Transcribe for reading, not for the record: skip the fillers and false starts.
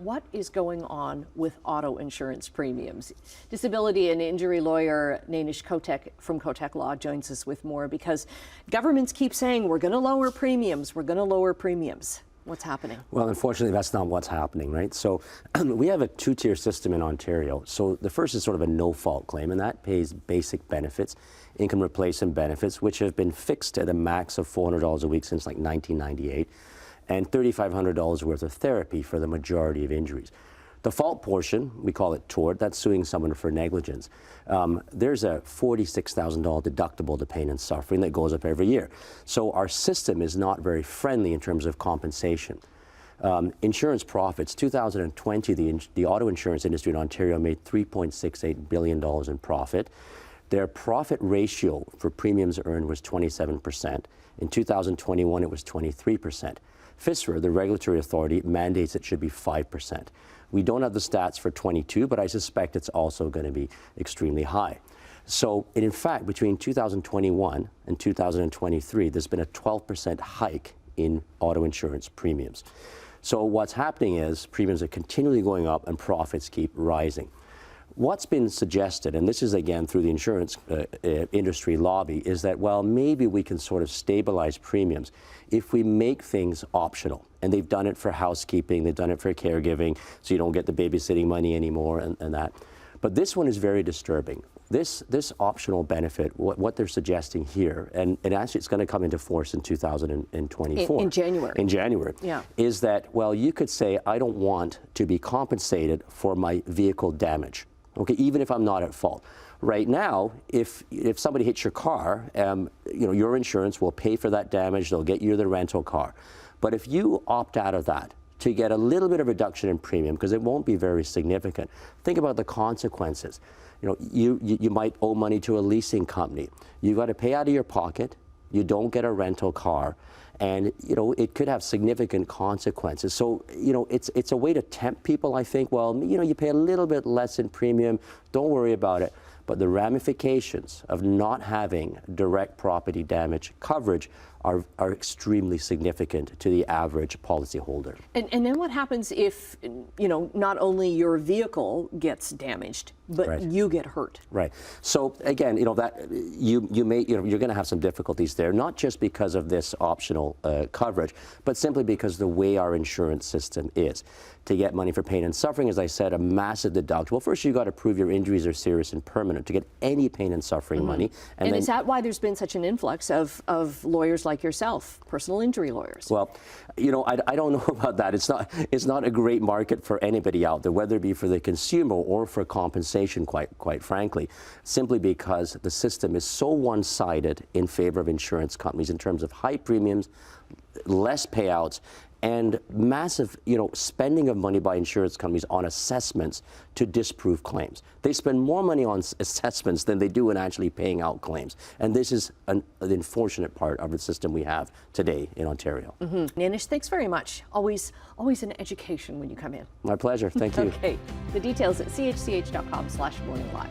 what is going on with auto insurance premiums. Disability and injury lawyer Nainesh Kotak from Kotak Law joins us with more, because governments keep saying we're going to lower premiums, we're going to lower premiums. What's happening? Well, unfortunately, that's not what's happening, right? So we have a two-tier system in Ontario. So the first is sort of a no-fault claim, and that pays basic benefits, income replacement benefits, which have been fixed at a max of $400 a week since like 1998, and $3,500 worth of therapy for the majority of injuries. The fault portion, we call it tort, that's suing someone for negligence. There's a $46,000 deductible to pain and suffering that goes up every year. So our system is not very friendly in terms of compensation. Insurance profits, 2020, the auto insurance industry in Ontario made $3.68 billion in profit. Their profit ratio for premiums earned was 27%. In 2021, it was 23%. FSRA, the regulatory authority, mandates it should be 5%. We don't have the stats for 22, but I suspect it's also going to be extremely high. So, in fact, between 2021 and 2023, there's been a 12% hike in auto insurance premiums. So what's happening is premiums are continually going up and profits keep rising. What's been suggested, and this is again through the insurance industry lobby, is that, well, maybe we can sort of stabilize premiums if we make things optional. And they've done it for housekeeping, they've done it for caregiving, so you don't get the babysitting money anymore and that. But this one is very disturbing. This optional benefit, what they're suggesting here, and actually it's going to come into force in 2024. In January. In January. Yeah. Is that, well, you could say, I don't want to be compensated for my vehicle damage. Okay, even if I'm not at fault. Right now, if somebody hits your car, your insurance will pay for that damage. They'll get you the rental car. But if you opt out of that to get a little bit of reduction in premium, because it won't be very significant, think about the consequences. You might owe money to a leasing company. You've got to pay out of your pocket. You don't get a rental car. And, it could have significant consequences. So, it's a way to tempt people, I think. Well, you pay a little bit less in premium, don't worry about it. But the ramifications of not having direct property damage coverage are extremely significant to the average policyholder. And then what happens if, not only your vehicle gets damaged, but right. you get hurt? Right. So again, that you're going to have some difficulties there, not just because of this optional coverage, but simply because the way our insurance system is. To get money for pain and suffering, as I said, a massive deductible. First, you've got to prove your injuries are serious and permanent to get any pain and suffering money. And is that why there's been such an influx of lawyers like yourself, personal injury lawyers? Well, I don't know about that. It's not a great market for anybody out there, whether it be for the consumer or for compensation, quite frankly, simply because the system is so one-sided in favor of insurance companies in terms of high premiums, less payouts, and massive, spending of money by insurance companies on assessments to disprove claims. They spend more money on assessments than they do in actually paying out claims. And this is an unfortunate part of the system we have today in Ontario. Nainesh, thanks very much. Always an education when you come in. My pleasure. Thank you. Okay. The details at chch.com/morninglive.